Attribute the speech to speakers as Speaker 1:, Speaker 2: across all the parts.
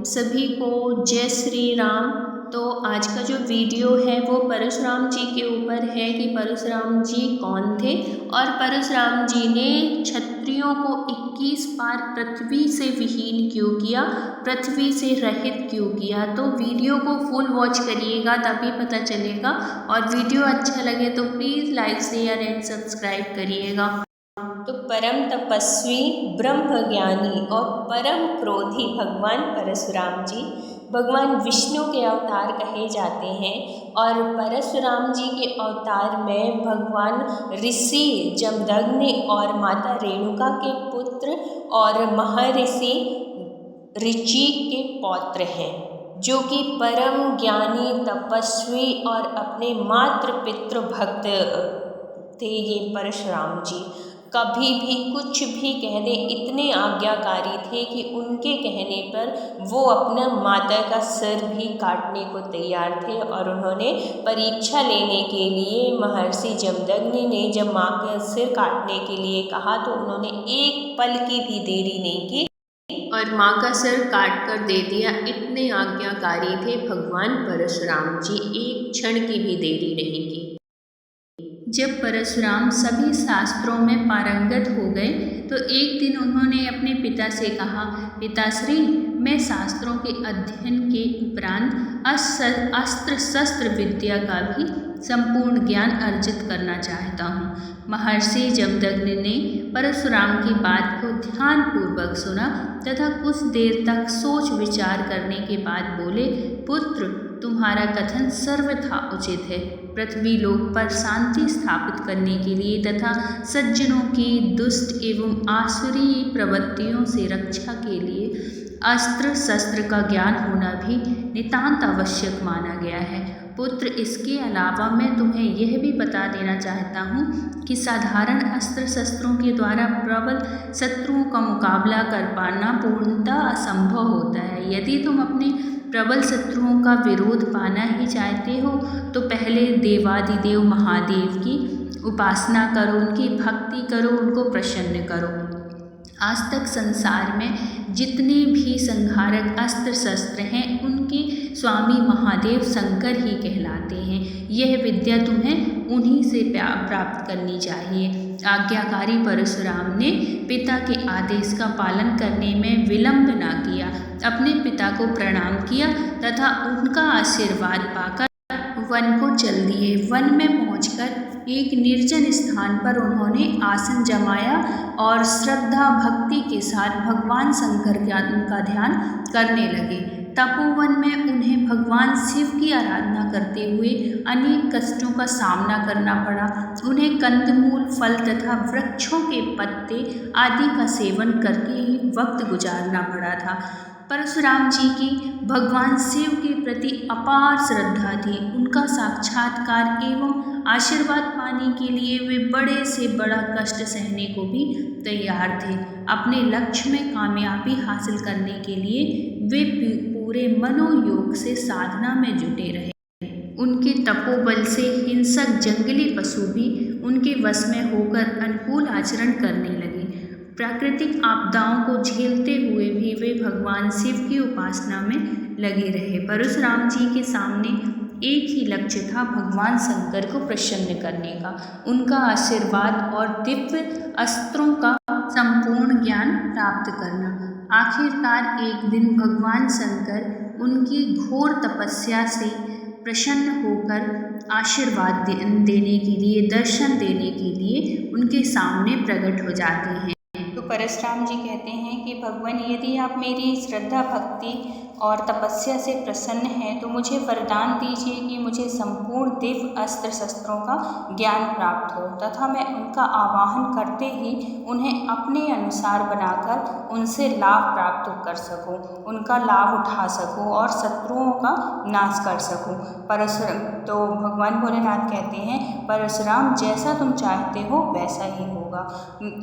Speaker 1: सभी को जय श्री राम। तो आज का जो वीडियो है वो परशुराम जी के ऊपर है कि परशुराम जी कौन थे और परशुराम जी ने क्षत्रियों को 21 बार पृथ्वी से विहीन क्यों किया, पृथ्वी से रहित क्यों किया। तो वीडियो को फुल वॉच करिएगा तभी पता चलेगा, और वीडियो अच्छा लगे तो please like share and subscribe करिएगा। तो परम तपस्वी, ब्रह्म ज्ञानी और परम क्रोधी भगवान परशुराम जी भगवान विष्णु के अवतार कहे जाते हैं। और परशुराम जी के अवतार में भगवान ऋषि जमदग्नि और माता रेणुका के पुत्र और महर्षि ऋचि के पौत्र हैं, जो कि परम ज्ञानी, तपस्वी और अपने मातृ पितृ भक्त थे। ये परशुराम जी कभी भी कुछ भी कह दें, इतने आज्ञाकारी थे कि उनके कहने पर वो अपना माता का सिर भी काटने को तैयार थे। और उन्होंने परीक्षा लेने के लिए महर्षि जमदग्नि ने जब माँ का सिर काटने के लिए कहा तो उन्होंने एक पल की भी देरी नहीं की और माँ का सिर काट कर दे दिया। इतने आज्ञाकारी थे भगवान परशुराम जी, एक क्षण की भी देरी नहीं की। जब परशुराम सभी शास्त्रों में पारंगत हो गए तो एक दिन उन्होंने अपने पिता से कहा, पिताश्री, मैं शास्त्रों के अध्ययन के उपरांत अस्त्र शस्त्र विद्या का भी संपूर्ण ज्ञान अर्जित करना चाहता हूँ। महर्षि जमदग्नि ने परशुराम की बात को ध्यानपूर्वक सुना तथा कुछ देर तक सोच विचार करने के बाद बोले, पुत्र, तुम्हारा कथन सर्वथा उचित है। पृथ्वी लोक पर शांति स्थापित करने के लिए तथा सज्जनों की दुष्ट एवं आसुरी प्रवृत्तियों से रक्षा के लिए अस्त्र शस्त्र का ज्ञान होना भी नितांत आवश्यक माना गया है। पुत्र, इसके अलावा मैं तुम्हें यह भी बता देना चाहता हूँ कि साधारण अस्त्र शस्त्रों के द्वारा प्रबल शत्रुओं का मुकाबला कर पाना पूर्णतः असंभव होता है। यदि तुम अपने प्रबल शत्रुओं का विरोध पाना ही चाहते हो तो पहले देवादिदेव महादेव की उपासना करो, उनकी भक्ति करो, उनको प्रसन्न करो। आज तक संसार में जितने भी संहारक अस्त्र शस्त्र हैं उनके स्वामी महादेव शंकर ही कहलाते हैं। यह विद्या तुम्हें उन्हीं से प्राप्त करनी चाहिए। आज्ञाकारी परशुराम ने पिता के आदेश का पालन करने में विलंब न किया, अपने पिता को प्रणाम किया तथा उनका आशीर्वाद पाकर वन को चल दिए। वन में पहुंचकर एक निर्जन स्थान पर उन्होंने आसन जमाया और श्रद्धा भक्ति के साथ भगवान शंकर का ध्यान करने लगे। तपोवन में उन्हें भगवान शिव की आराधना करते हुए अनेक कष्टों का सामना करना पड़ा। उन्हें कंदमूल, फल तथा वृक्षों के पत्ते आदि का सेवन करके ही वक्त गुजारना पड़ा था। परशुराम जी की भगवान शिव के प्रति अपार श्रद्धा थी। उनका साक्षात्कार एवं आशीर्वाद पाने के लिए वे बड़े से बड़ा कष्ट सहने को भी तैयार थे। अपने लक्ष्य में कामयाबी हासिल करने के लिए वे पूरे मनोयोग से साधना में जुटे रहे। उनके तपोबल से हिंसक जंगली पशु भी उनके वश में होकर अनुकूल आचरण करने लगे। प्राकृतिक आपदाओं को झेलते हुए भी वे भगवान शिव की उपासना में लगे रहे। परशुराम जी के सामने एक ही लक्ष्य था, भगवान शंकर को प्रसन्न करने का, उनका आशीर्वाद और दिव्य अस्त्रों का संपूर्ण ज्ञान प्राप्त करना। आखिरकार एक दिन भगवान शंकर उनकी घोर तपस्या से प्रसन्न होकर आशीर्वाद देने के लिए, दर्शन देने के लिए उनके सामने प्रकट हो जाते हैं। तो परशुराम जी कहते हैं कि भगवान, यदि आप मेरी श्रद्धा भक्ति और तपस्या से प्रसन्न हैं तो मुझे वरदान दीजिए कि मुझे संपूर्ण दिव्य अस्त्र शस्त्रों का ज्ञान प्राप्त हो तथा मैं उनका आवाहन करते ही उन्हें अपने अनुसार बनाकर उनसे लाभ प्राप्त कर सकूं, उनका लाभ उठा सकूं और शत्रुओं का नाश कर सकूं। तो भगवान भोलेनाथ कहते हैं, परशुराम, जैसा तुम चाहते हो वैसा ही होगा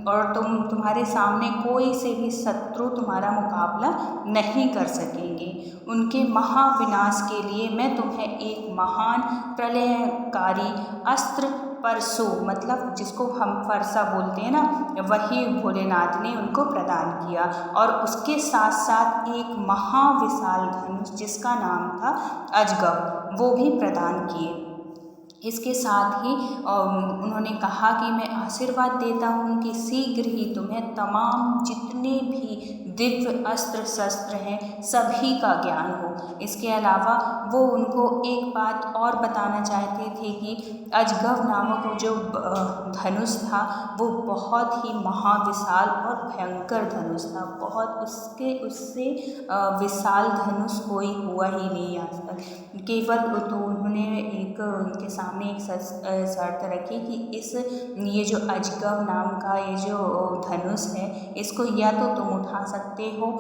Speaker 1: और तुम्हारे सामने कोई से भी शत्रु तुम्हारा मुकाबला नहीं कर सकेंगे। उनके महाविनाश के लिए मैं तुम्हें एक महान प्रलयकारी अस्त्र
Speaker 2: परसों मतलब जिसको हम फरसा बोलते हैं ना, वही भोलेनाथ ने उनको प्रदान किया। और उसके साथ साथ एक महाविशाल धनुष जिसका नाम था अजगर, वो भी प्रदान किए। इसके साथ ही उन्होंने कहा कि मैं आशीर्वाद देता हूँ कि शीघ्र ही तुम्हें तमाम जितने भी दिव्य अस्त्र शस्त्र हैं सभी का ज्ञान हो। इसके अलावा वो उनको एक बात और बताना चाहते थे कि अजगर नामक जो धनुष था वो बहुत ही महाविशाल और भयंकर धनुष था। बहुत उससे विशाल धनुष कोई हुआ ही नहीं आज तक। केवल तो उन्होंने एक उनके सामने एक शर्त रखी कि ये जो अजगर नाम का ये जो धनुष है इसको या तो तुम उठा सकते हो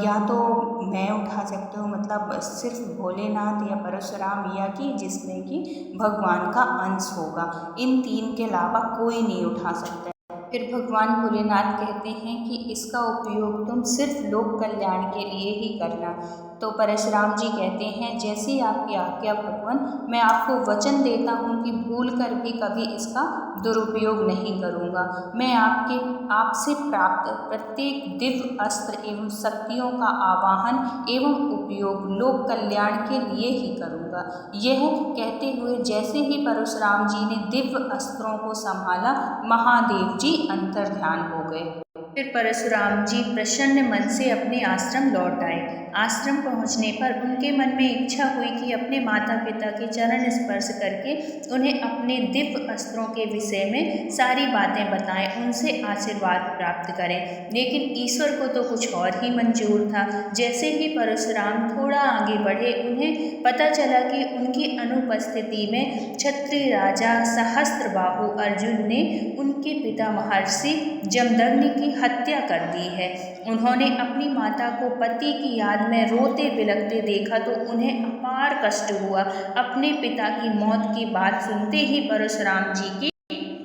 Speaker 2: या तो मैं उठा सकती हूँ, मतलब सिर्फ भोलेनाथ या परशुराम या कि जिसमें कि भगवान का अंश होगा, इन तीन के अलावा कोई नहीं उठा सकता। फिर भगवान भोलेनाथ कहते हैं कि इसका उपयोग तुम सिर्फ लोक कल्याण के लिए ही करना। तो परशुराम जी कहते हैं जैसी आपकी आज्ञा भगवान, मैं आपको वचन देता हूँ कि भूल कर भी कभी इसका दुरुपयोग नहीं करूँगा। मैं आपसे प्राप्त प्रत्येक दिव्य अस्त्र एवं शक्तियों का आवाहन एवं उपयोग लोक कल्याण के लिए ही करूँगा। यह कहते हुए जैसे ही परशुराम जी ने दिव्य अस्त्रों को संभाला, महादेव जी अंतर्ध्यान हो गए। फिर परशुराम जी प्रसन्न मन से अपने आश्रम लौट आए। आश्रम पहुंचने पर उनके मन में इच्छा हुई कि अपने माता पिता के चरण स्पर्श करके उन्हें अपने दिव्य अस्त्रों के विषय में सारी बातें बताएं, उनसे आशीर्वाद प्राप्त करें। लेकिन ईश्वर को तो कुछ और ही मंजूर था। जैसे ही परशुराम थोड़ा आगे बढ़े, उन्हें पता चला कि उनकी अनुपस्थिति में क्षत्रिय राजा सहस्त्रबाहु अर्जुन ने उनके पिता महर्षि जमदग्नि की हत्या कर दी है। उन्होंने अपनी माता को पति की याद में रोते बिलखते देखा तो उन्हें अपार कष्ट हुआ। अपने पिता की मौत की बात सुनते ही परशुराम जी की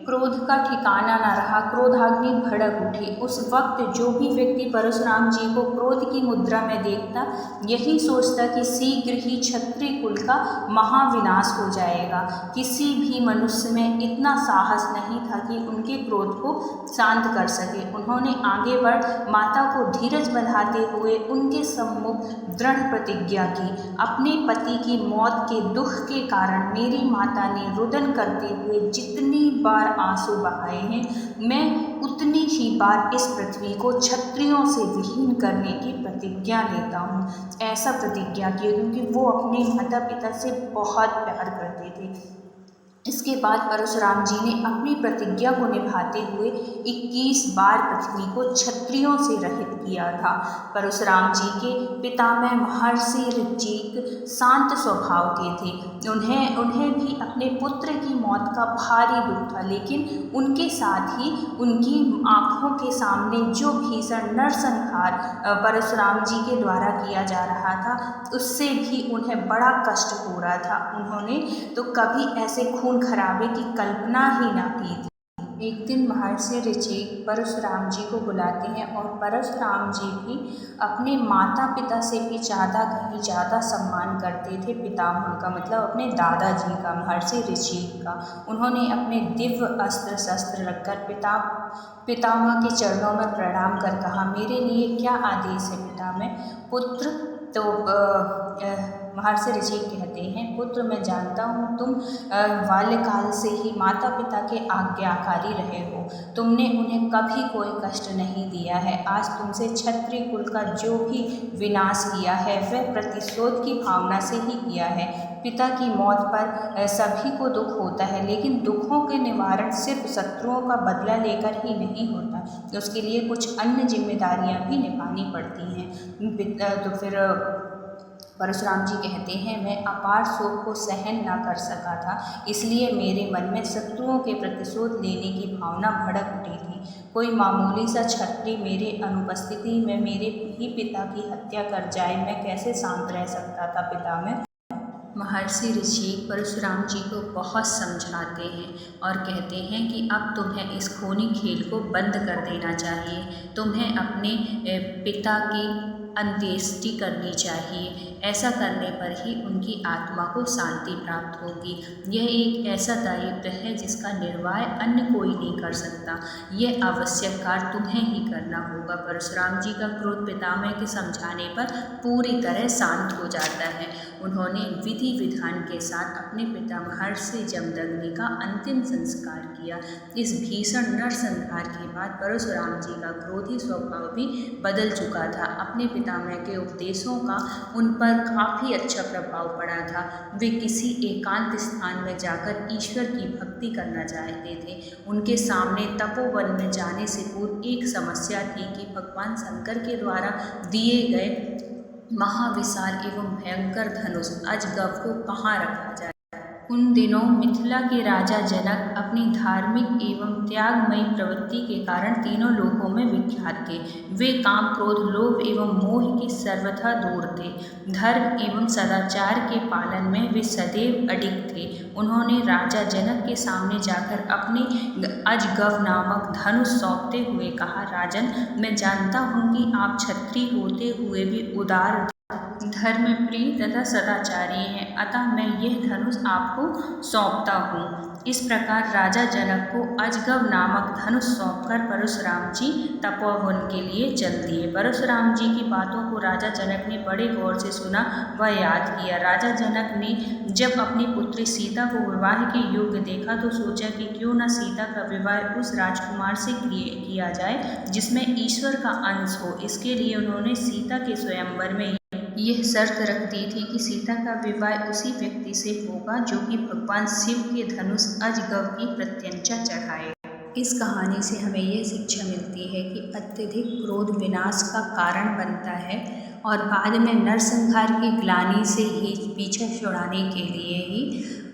Speaker 2: क्रोध का ठिकाना न रहा, क्रोधाग्नि भड़क उठी। उस वक्त जो भी व्यक्ति परशुराम जी को क्रोध की मुद्रा में देखता, यही सोचता कि शीघ्र ही क्षत्रिय कुल का महाविनाश हो जाएगा। किसी भी मनुष्य में इतना साहस नहीं था कि उनके क्रोध को शांत कर सके। उन्होंने आगे बढ़ माता को धीरज बंधाते हुए उनके सम्मुख दृढ़ प्रतिज्ञा की। अपने पति की मौत के दुख के कारण मेरी माता ने रुदन करते हुए जितनी बार आंसू बहाए हैं, मैं उतनी ही बार इस पृथ्वी को क्षत्रियों से विहीन करने की प्रतिज्ञा लेता हूँ। ऐसा प्रतिज्ञा की क्योंकि वो अपने माता पिता से बहुत प्यार करते थे। इसके बाद परशुराम जी ने अपनी प्रतिज्ञा को निभाते हुए 21 बार पृथ्वी को क्षत्रियों से रहित किया था। परशुराम जी के पितामह महर्षि ऋचिक शांत स्वभाव के थे। उन्हें भी अपने पुत्र की मौत का भारी दुख था, लेकिन उनके साथ ही उनकी आँखों के सामने जो भीषण नरसंहार परशुराम जी के द्वारा किया जा रहा था, उससे भी उन्हें बड़ा कष्ट हो रहा था। उन्होंने तो कभी ऐसे खून खराबे की कल्पना ही ना की थी। एक दिन महर्षि ऋचिक परशुराम जी को बुलाते हैं और परशुराम जी भी अपने माता पिता से भी कहीं ज़्यादा सम्मान करते थे पितामह का, मतलब अपने दादाजी का, महर्षि ऋचिक का। उन्होंने अपने दिव्य अस्त्र शस्त्र रखकर पितामह के चरणों में प्रणाम कर कहा, मेरे लिए क्या आदेश है पितामह? पुत्र तो महर्षि ऋषि कहते हैं, पुत्र मैं जानता हूँ तुम बाल्यकाल से ही माता पिता के आज्ञाकारी रहे हो। तुमने उन्हें कभी कोई कष्ट नहीं दिया है। आज तुमसे क्षत्रिय कुल का जो भी विनाश किया है वह प्रतिशोध की भावना से ही किया है। पिता की मौत पर सभी को दुख होता है, लेकिन दुखों के निवारण सिर्फ शत्रुओं का बदला लेकर ही नहीं होता, उसके लिए कुछ अन्य जिम्मेदारियां भी निभानी पड़ती हैं। तो फिर परशुराम जी कहते हैं, मैं अपार शोक को सहन न कर सका था, इसलिए मेरे मन में शत्रुओं के प्रतिशोध लेने की भावना भड़क उठी थी। कोई मामूली सा क्षत्रिय मेरे अनुपस्थिति में मेरे ही पिता की हत्या कर जाए, मैं कैसे शांत रह सकता था पितामह? महर्षि ऋषि परशुराम जी को बहुत समझाते हैं और कहते हैं कि अब तुम्हें इस खूनी खेल को बंद कर देना चाहिए। तुम्हें अपने पिता की
Speaker 1: अंत्येष्टि करनी चाहिए। ऐसा करने पर ही उनकी आत्मा को शांति प्राप्त होगी। यह एक ऐसा दायित्व है जिसका निर्वाह अन्य कोई नहीं कर सकता। यह आवश्यक कार्य तुम्हें ही करना होगा। परशुराम जी का क्रोध पितामह के समझाने पर पूरी तरह शांत हो जाता है। उन्होंने विधि विधान के साथ अपने पिता महर्षि जमदग्नि का अंतिम संस्कार किया। इस भीषण नरसंहार के बाद परशुराम जी का क्रोधी स्वभाव भी बदल चुका था। अपने पितामह के उपदेशों का उन पर काफ़ी अच्छा प्रभाव पड़ा था। वे किसी एकांत स्थान में जाकर ईश्वर की भक्ति करना चाहते थे। उनके सामने तपोवन में जाने से पूर्व एक समस्या थी कि भगवान शंकर के द्वारा दिए गए महाविशाल एवं भयंकर धनुष अजगव को कहाँ रखा जाए। उन दिनों मिथिला के राजा जनक अपनी धार्मिक एवं त्यागमयी प्रवृत्ति के कारण तीनों लोकों में विख्यात थे। वे काम, क्रोध, लोभ एवं मोह के सर्वथा दूर थे। धर्म एवं सदाचार के पालन में वे सदैव अडिग थे। उन्होंने राजा जनक के सामने जाकर अपने अजगव नामक धनुष सौंपते हुए कहा, राजन, मैं जानता हूँ कि आप क्षत्रिय होते हुए भी उदार, धर्मप्रिय तथा सदाचारी हैं, अतः मैं यह धनुष आपको सौंपता हूँ। इस प्रकार राजा जनक को अजगव नामक धनुष सौंपकर परशुराम जी तपोवन के लिए चल दिए। परशुराम जी की बातों को राजा जनक ने बड़े गौर से सुना व याद किया। राजा जनक ने जब अपनी पुत्री सीता को विवाह के योग्य देखा तो सोचा कि क्यों न सीता का विवाह उस राजकुमार से किया जाए जिसमें ईश्वर का अंश हो। इसके लिए उन्होंने सीता के स्वयंवर में यह शर्त रख दी थी कि सीता का विवाह उसी व्यक्ति से होगा जो कि भगवान शिव के धनुष अजगव की प्रत्यंचा चढ़ाए। इस कहानी से हमें यह शिक्षा मिलती है कि अत्यधिक क्रोध विनाश का कारण बनता है और बाद में नरसंहार की ग्लानि से ही पीछा छुड़ाने के लिए ही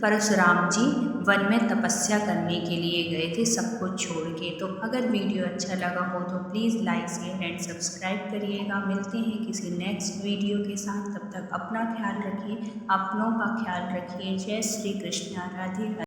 Speaker 1: परशुराम जी वन में तपस्या करने के लिए गए थे, सब कुछ छोड़ के। तो अगर वीडियो अच्छा लगा हो तो please like, share and subscribe करिएगा। मिलते हैं किसी नेक्स्ट वीडियो के साथ, तब तक अपना ख्याल रखिए, अपनों का ख्याल रखिए। जय श्री कृष्णा, राधे राधे।